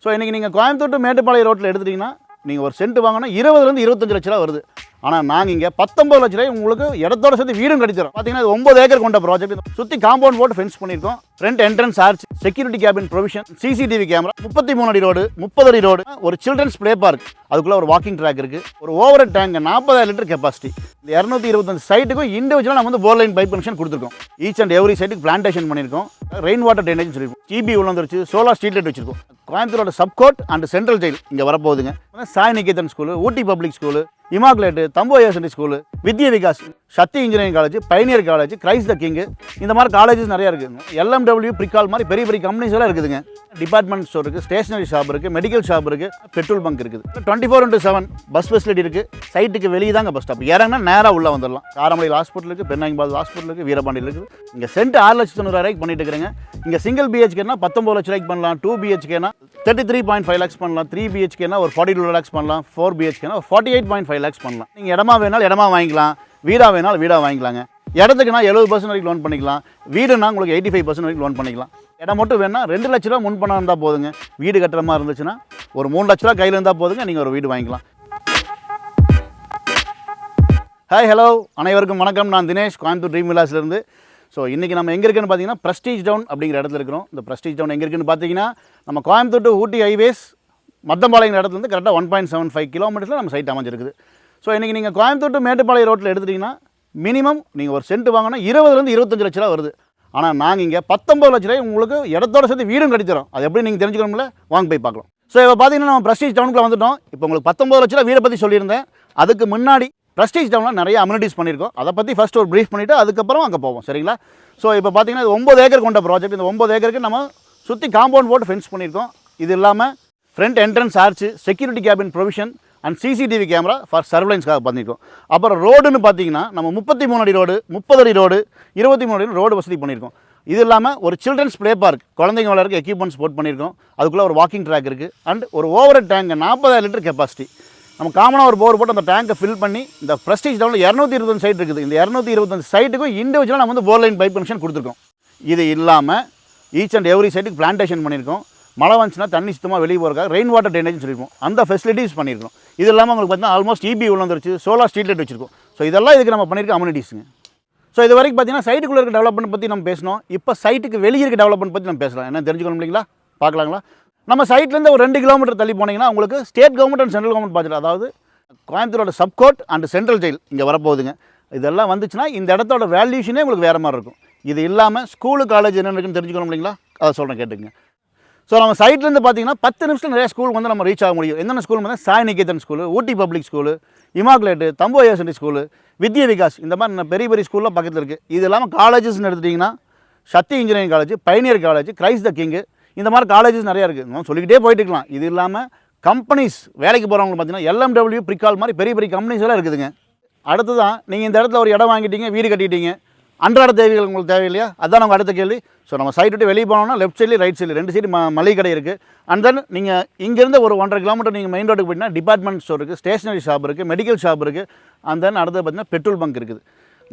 So இன்றைக்கி நீங்கள் Coimbatore to Mettupalayam ரோட்டில் எடுத்துட்டிங்கன்னா நீங்கள் ஒரு சென்ட் வாங்கினா 20 to 25 லட்ச ரூபா வருது. ஆனால் நாங்கள் இங்கே 19 லட்ச ரூபாய் உங்களுக்கு இடத்தோட சேர்த்து வீடும் கட்டித்தரோம். பார்த்தீங்கன்னா இது 9 ஏக்கர் கொண்ட ப்ராஜெக்ட். சுற்றி காம்பவுண்ட் போட்டு ஃபென்ஸ் பண்ணியிருக்கோம். Front entrance arch, security cabin provision, CCTV camera, 33 அடி ரோடு, 30 அடி ரோடு, ஒரு சில்ட்ரன்ஸ் ப்ளே பார்க், அதுக்குள்ளே ஒரு வாக்கிங் ட்ராக் இருக்குது, ஒரு ஓவர் டேங்க் 40,000 லிட்டர் கெப்பாசிட்டி. இந்த 225 சைட்டுக்கும் இண்டிவிஜுவலாக நம்ம வந்து போர் லைன் பைப் கனெக்ஷன் கொடுத்துருக்கோம். ஈச் அண்ட் எவ்ரி சைட்டுக்கு பிளான்டேஷன் பண்ணியிருக்கோம். ரெயின் வாட்டர் ட்ரைனேஜ் சொல்லியிருக்கோம். டிபி உள்ள வந்துருச்சு. சோலார் ஸ்ட்ரீட் லைட் வச்சிருக்கோம். கோயம்புத்தூரோட சப்கோர்ட் அண்ட் சென்ட்ரல் ஜெயில் இங்கே வரப்போகுதுங்க. Sai Niketan school, Ooty public school, Immaculate, Thambu ISNT school, Vidya Vikas, Sakthi engineering college, Pioneer college, Christ the King, இந்த மாதிரி காலேஜஸ் நிறையா இருக்குதுங்க. LMW, பிரிகால் மாதிரி பெரிய பெரிய கம்பெனிஸ் எல்லாம் இருக்குதுங்க. டிபார்ட்மெண்ட் ஸ்டோர் இருக்குது, ஸ்டேஷனரி ஷாப் இருக்குது, மெடிக்கல் ஷாப் இருக்குது, பெட்ரோல் பங்க் இருக்குது. 24/7 பஸ் ஃபெசிலிட்டி இருக்குது. சைட்டுக்கு வெளியே தாங்க பஸ் ஸ்டாப். இறங்கினா நேராக உள்ளே வந்துடலாம். காரமடையில் ஹாஸ்பிட்டலுக்கு, பெண்ணாங்கபால் ஹாஸ்பிட்டலுக்கு, வீரபாண்டியில் இருக்குது. இங்கே சென்ட் 6,90,000 பண்ணிட்டு இருக்கிறேங்க. இங்கே சிங்கிள் பிஹெச்கேனா 19 லட்ச ரூபாய்க்கு பண்ணலாம். 2 பிஹெச்கேனா 33.5 lakhs பண்ணலாம். 3 பிஹெச்கேனா ஒரு 42 lakhs பண்ணலாம். 4 பிஹெச்கேனா ஒரு 48.5 lakhs பண்ணலாம். நீங்கள் இடமா வேணாலும் இடமா வாங்கிக்கலாம், வீடா வேணாலும் வீடாக வாங்கிக்கலாங்க. இடத்துக்குனா 70% வரைக்கும் லோன் பண்ணிக்கலாம். வீடுனா உங்களுக்கு 85% வரைக்கும் லோன் பண்ணிக்கலாம். இடம் மட்டும் வேணா 2 லட்ச ரூபா முன் பணம் இருந்தால் போதுங்க. வீடு கட்டுற மாதிரி இருந்துச்சுன்னா ஒரு 3 லட்ச ரூபா கையில் இருந்தால் போதுங்க, நீங்கள் ஒரு வீடு வாங்கிக்கலாம். ஹாய் ஹலோ அனைவருக்கும் வணக்கம். நான் தினேஷ், கோயம்புத்தூர் ட்ரீம் விலாஸ்லேருந்து. ஸோ இன்றைக்கி நம்ம எங்கே இருக்குன்னு பார்த்தீங்கன்னா பிரஸ்டீஜ் டவுன் அப்படிங்கிற இடத்துல இருக்கிறோம். இந்த பிரஸ்டீஜ் டவுன் எங்கே இருக்குன்னு பார்த்தீங்கன்னா நம்ம Coimbatore to Ooty highways Mathampalayam இடத்துலேருந்து கரெக்டாக 1.75 கிலோமீட்டரில் நம்ம சைட் அமைஞ்சிருக்குது. ஸோ இன்றைக்கி நீங்கள் கோயம்புத்தூர் டு மேட்டுப்பாளையம் ரோட்டில் எடுத்துட்டிங்கன்னா மினிமம் நீங்கள் ஒரு சென்ட் வாங்கினா 20 to 25 லட்ச ரூபா வருது. ஆனால் நாங்கள் இங்கே 19 லட்ச ரூபாய் உங்களுக்கு இடத்தோட சேர்த்து வீடும் கட்டித்தரோம். அது எப்படி நீங்கள் தெரிஞ்சுக்கணும்ல, வாங்க போய் பார்க்கலாம். ஸோ இப்போ பார்த்தீங்கன்னா நம்ம பிரஸ்டீஜ் டவுனுக்குள்ள வந்துட்டோம். இப்போ உங்களுக்கு 19 லட்ச ரூபா வீடை பற்றி சொல்லியிருந்தேன். அதுக்கு முன்னாடி பிரஸ்டீஜ் டவுனில் நிறைய அம்யூனிட்டிஸ் பண்ணியிருக்கோம். அதை பற்றி ஃபஸ்ட் ஒரு ப்ரீஃப் பண்ணிவிட்டு அதுக்கப்புறம் அங்கே போவோம், சரிங்களா? ஸோ இப்போ பார்த்தீங்கன்னா இது 9 ஏக்கர் கொண்ட ப்ராஜெக்ட். இந்த 9 ஏக்கருக்கு நம்ம சுற்றி காம்பவுண்ட் போட்டு ஃபென்ஸ் பண்ணியிருக்கோம். இது இல்லாமல் front entrance arch, security cabin provision and CCTV camera for சர்வலைன்ஸ்க்காக பண்ணியிருக்கோம். அப்புறம் ரோடுன்னு பார்த்தீங்கன்னா நம்ம 33 அடி ரோடு, 30 அடி ரோடு, 23 அடி ரோடு வசதி பண்ணியிருக்கோம். இது இல்லாமல் ஒரு சில்ட்ரன்ஸ் ப்ளே பார்க், குழந்தைங்க விளையாடுறதுக்கு எக்யூப்மெண்ட்ஸ் போட் பண்ணியிருக்கோம். அதுக்குள்ளே ஒரு வாக்கிங் ட்ராக் இருக்குது. அண்ட் ஒரு ஓவர் டேங்க் 40,000 லிட்டர் கெப்பாசிட்டி. நம்ம காமனாக ஒரு போர் போட்டு அந்த டேங்கை ஃபில் பண்ணி இந்த பிரஸ்டீஜ் டவுனில் 225 சைட் இருக்குது. இந்த 225 சைட்டுக்கும் இண்டிவிஜுவலாக நம்ம வந்து போர் லைன் பைப் கனெக்ஷன் கொடுத்துருக்கோம். இது இல்லாமல் ஈச் அண்ட் எவ்ரி சைட்டுக்கு பிளான்டேஷன் பண்ணியிருக்கோம். மழை வந்துச்சுன்னா தண்ணி சுத்தமாக வெளியே போகிறக்காக ரெயின் வாட்டர் ட்ரைனேஜ் சொல்லியிருக்கோம். அந்த ஃபெசிலிட்டிஸ் பண்ணியிருக்கோம். இது இல்லாமல் உங்களுக்கு பார்த்தீங்கன்னா ஆல்மோஸ்ட் இபி உள்ள வந்துருச்சு. சோலார் ஸ்ட்ரீட் லைட் வச்சிருக்கோம். ஸோ இதெல்லாம் இதுக்கு நம்ம பண்ணியிருக்க அம்யூனிட்டிஸுங்க. ஸோ இது வரைக்கும் பார்த்தீங்கன்னா சைட்டுக்குள்ளே இருக்க டெவலப்மெண்ட் பற்றி நம்ம பேசணும். இப்போ சைட்டுக்கு வெளியே இருக்க டெவலப்மெண்ட் பற்றி நம்ம பேசலாம். என்ன தெரிஞ்சுக்கணும் இல்லைங்களா? பார்க்கலாங்களா? நம்ம சைட்லேருந்து ஒரு 2 கிலோமீட்டர் தள்ளி போனீங்கன்னா உங்களுக்கு state government and central government project, அதாவது கோயம்புத்தூரோட சப்கோர்ட் அண்ட் சென்ட்ரல் ஜெயில் இங்கே வரப்போகுதுங்க. இதெல்லாம் வந்துச்சுன்னா இந்த இடத்தோட வேல்யூஷனே உங்களுக்கு வேறு மாதிரி இருக்கும். இது இல்லாமல் ஸ்கூலு காலேஜ் என்ன இருக்குன்னு தெரிஞ்சுக்கணும் இல்லைங்களா? அதை சொல்கிறேன், கேட்டுங்க. ஸோ நம்ம சைட்லேருந்து பார்த்தீங்கன்னா 10 நிமிஷத்தில் நிறைய ஸ்கூலுக்கு வந்து நம்ம ரீச் ஆக முடியும். என்னென்ன ஸ்கூல் வந்து Sai Niketan school, Ooty public school, Immaculate, Thambu ISNT school, Vidya Vikas, இந்த மாதிரி பெரிய பெரிய ஸ்கூலில் பக்கத்தில் இருக்குது. இது இல்லாமல் காலேஜஸ்ன்னு எடுத்துட்டிங்கன்னா Shakti engineering college, Pioneer college, Christ the King, இந்த மாதிரி காலேஜஸ் நிறையா இருக்குது. நம்ம சொல்லிக்கிட்டே போயிட்டு இருக்கலாம். இது இல்லாமல் கம்பெனிஸ் வேலைக்கு போகிறவங்க பார்த்தீங்கன்னா LMW, பிரிகால் மாதிரி பெரிய பெரிய கம்பெனிஸ் எல்லாம் இருக்குதுங்க. அடுத்து தான் நீங்கள் இந்த இடத்துல ஒரு இடம் வாங்கிட்டீங்க, வீடு கட்டிட்டீங்க, அன்றாட தேவைகள் உங்களுக்கு தேவை இல்லையா? அதுதான் நம்ம அடுத்த கேள்வி. ஸோ நம்ம சைட் விட்டு வெளியே போனோம்னா லெஃப்ட் சைட்லேயும் ரைட் சைடில் 2 சைடு மளிகை கடை இருக்குது. அண்ட் தென் நீங்கள் இங்கேருந்து ஒரு 1.5 கிலோமீட்டர் நீங்கள் மெயின் ரோட்டுக்கு போயிட்டீங்கன்னா டிபார்ட்மெண்ட் ஸ்டோர் இருக்குது, ஸ்டேஷனரி ஷாப் இருக்குது, மெடிக்கல் ஷாப் இருக்குது. அண்ட் தென் அடுத்து பார்த்தீங்கன்னா பெட்ரோல் பங்க் இருக்குது.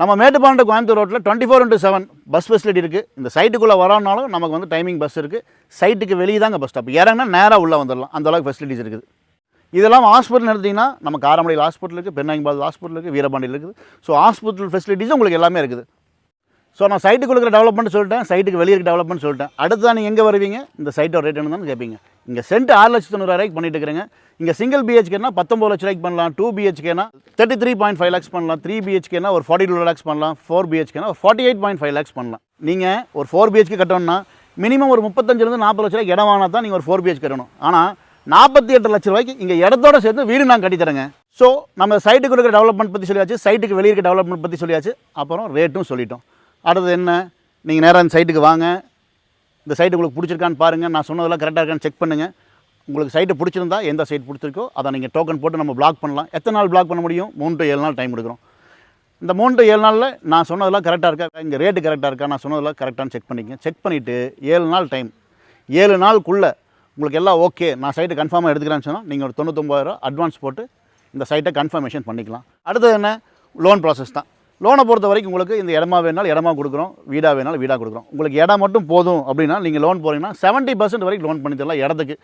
நம்ம மேட்டுப்பாளையம் கோயம்புத்தூர் ரோட்டில் 24/7 பஸ் ஃபெசிலிட்டி இருக்குது. இந்த சைட்டுக்குள்ளே வரோம்னாலும் நமக்கு வந்து டைமிங் பஸ் இருக்குது. சைட்டுக்கு வெளியே தாங்க பஸ் ஸ்டாப். இறங்கினா நேராக உள்ளே வந்துடலாம். அந்த அளவுக்கு ஃபெசிலிட்டிஸ் இருக்குது. இதெல்லாம் ஹாஸ்பிட்டல் எடுத்திங்கன்னா நம்ம காரமடையில் ஹாஸ்பிட்டல் இருக்குது, பெண்ணாங்கபால் ஹாஸ்பிட்டல் இருக்குது, வீரபாண்டியில் இருக்குது. ஸோ ஹாஸ்பிட்டல் ஃபெசிலிட்டிஸும் உங்களுக்கு எல்லாமே இருக்குது. ஸோ நான் சைட்டுக்குள்ள இருக்கிற டெவலப்மெண்ட் சொல்லிட்டேன், சைட்டுக்கு வெளியே இருக்க டெவலப்மெண்ட் சொல்லிட்டேன். அடுத்து தான் நீங்கள் எங்கே வருவீங்க? இந்த சைட்டோட ரேட் என்னன்னு கேட்பீங்க. இங்கே சென்ட் 6,90,000 பண்ணிட்டு இருக்கிறேங்க. இங்கே சிங்கிள் பிஹெச்கேனா 19 லட்ச ரூபாய்க்கு பண்ணலாம். 2 பிஹெச்கேனா 33.5 lakhs பண்ணலாம். 3 பிஹெச்கேனா ஒரு 42 lakhs பண்ணலாம். 4 பிஹெச்கேனா ஒரு 48.5 lakhs பண்ணலாம். நீங்கள் ஒரு 4 பிஹெச்கே கட்டணும்னா மினிமம் ஒரு 35 to 40 லட்ச ரூபாய்க்கு இடம் வாங்கினா தான் நீங்கள் ஒரு 4 பிஹெச் கட்டணும். ஆனால் 48 லட்ச ரூபாய்க்கு இங்கே இடத்தோட சேர்த்து வீடு நான் கட்டித்தரேங்க. ஸோ நம்ம சைட்டுக்கு இருக்கிற டெவலப்மெண்ட் பற்றி சொல்லியாச்சு, சைட்டுக்கு வெளியே இருக்க டெவலப்மெண்ட் பற்றி சொல்லியாச்சு, அப்புறம் ரேட்டும் சொல்லிட்டோம். அடுத்தது என்ன? நீங்கள் நேராக இந்த சைட்டுக்கு வாங்க. இந்த சைட்டு உங்களுக்கு பிடிச்சிருக்கான்னு பாருங்கள். நான் சொன்னதெல்லாம் கரெக்டாக இருக்கான்னு செக் பண்ணுங்கள். உங்களுக்கு சைட்டு பிடிச்சிருந்தா எந்த சைட் பிடிச்சிருக்கோ அதை நீங்கள் டோக்கன் போட்டு நம்ம பிளாக் பண்ணலாம். எத்தனை நாள் பிளாக் பண்ண முடியும்? 3 to 7 நாள் டைம் எடுக்கிறோம். இந்த 3 to 7 நாளில் நான் சொன்னதெல்லாம் கரெக்டாக இருக்கா, இங்கே ரேட்டு கரெக்டாக இருக்கா, நான் சொன்னதெல்லாம் கரெக்டானு செக் பண்ணிக்கங்க. செக் பண்ணிவிட்டு 7 நாள் டைம், 7 நாளுக்குள்ளே உங்களுக்கு எல்லாம் ஓகே, நான் சைட்டை கன்ஃபார்மாக எடுத்துக்கிறேன்னு சொன்னால் நீங்கள் ஒரு 99,000 அட்வான்ஸ் போட்டு இந்த சைட்டை கன்ஃபர்மேஷன் பண்ணிக்கலாம். அடுத்தது என்ன? லோன் ப்ராசஸ் தான். லோனை பொறுத்த வரைக்கும் உங்களுக்கு இந்த இடமா வேணாலும் இடமா கொடுக்குறோம், வீடாக வேணாலும் வீடாக கொடுக்குறோம். உங்களுக்கு இடம் மட்டும் போதும் அப்படின்னா நீங்கள் லோன் போகிறீங்கன்னா 70% வரைக்கும் லோன் பண்ணி தரலாம் இடத்துக்கு.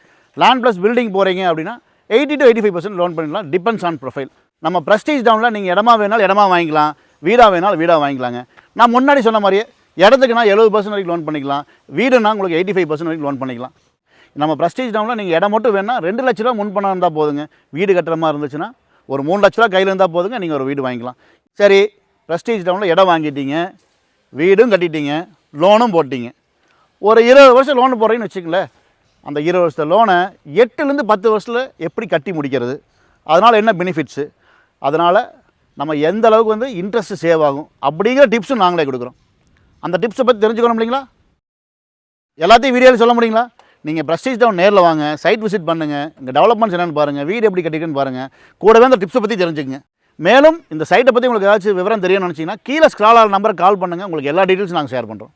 லேண்ட் ப்ளஸ் பில்டிங் போகிறீங்க அப்படின்னா 80 to 85% லோன் பண்ணிடலாம், டிபெண்ட்ஸ் ஆன் ப்ரொஃபைல். நம்ம ப்ரெஸ்டீஜ் டவுனில் நீங்கள் இடமா வேணாலும் இடமா வாங்கிக்கலாம், வீடாக வேணாலும் வீடாக வாங்கிக்கலாங்க. நான் முன்னாடி சொன்ன மாதிரியே இடத்துக்குனா 70% வரைக்கும் லோன் பண்ணிக்கலாம், வீடுனா உங்களுக்கு 85% வரைக்கும் லோன் பண்ணிக்கலாம். நம்ம ப்ரெஸ்டீஜ் டவுனில் நீங்கள் இடம் மட்டும் வேணால் 2 லட்ச ரூபா முன் பணம் இருந்தால் போதுங்க. வீடு கட்டுற மாதிரி இருந்துச்சுன்னா ஒரு 3 லட்ச ரூபா கையில் இருந்தால் போதுங்க, நீங்கள் ஒரு வீடு வாங்கிக்கலாம். சரி, ப்ரெஸ்டீஜ் டவுனில் இடம் வாங்கிட்டீங்க, வீடும் கட்டிட்டீங்க, லோனும் போட்டிங்க. ஒரு 20 வருஷம் லோனு போடுறீங்கன்னு வச்சுக்கங்களேன். அந்த 20 வருஷத்து லோனை 8லேருந்து 10 வருஷத்தில் எப்படி கட்டி முடிக்கிறது, அதனால் என்ன பெனிஃபிட்ஸு, அதனால் நம்ம எந்த அளவுக்கு வந்து இன்ட்ரெஸ்ட் சேவ் ஆகும் அப்படிங்கிற டிப்ஸும் நாங்களே கொடுக்குறோம். அந்த டிப்ஸை பற்றி தெரிஞ்சுக்கணும் இல்லைங்களா? எல்லாத்தையும் வீடியோவில் சொல்ல முடியுங்களா? நீங்கள் ப்ரெஸ்டீஜ் டவுன் நேரில் வாங்க, சைட் விசிட் பண்ணுங்கள், இங்கே டெவலப்மெண்ட்ஸ் என்னென்னு பாருங்கள், வீடு எப்படி கட்டிக்குன்னு பாருங்கள், கூடவே அந்த டிப்ஸை பற்றி தெரிஞ்சுக்கங்க. மேலும் இந்த சைட்டை பற்றி உங்களுக்கு ஏதாச்சும் விவரம் தெரியும்னு நினச்சிங்கன்னா கீழே ஸ்க்ரால் ஆகிற நம்பரை கால் பண்ணுங்கள், உங்களுக்கு எல்லா டீட்டெயில்ஸும் நாங்கள் ஷேர் பண்ணுறோம்.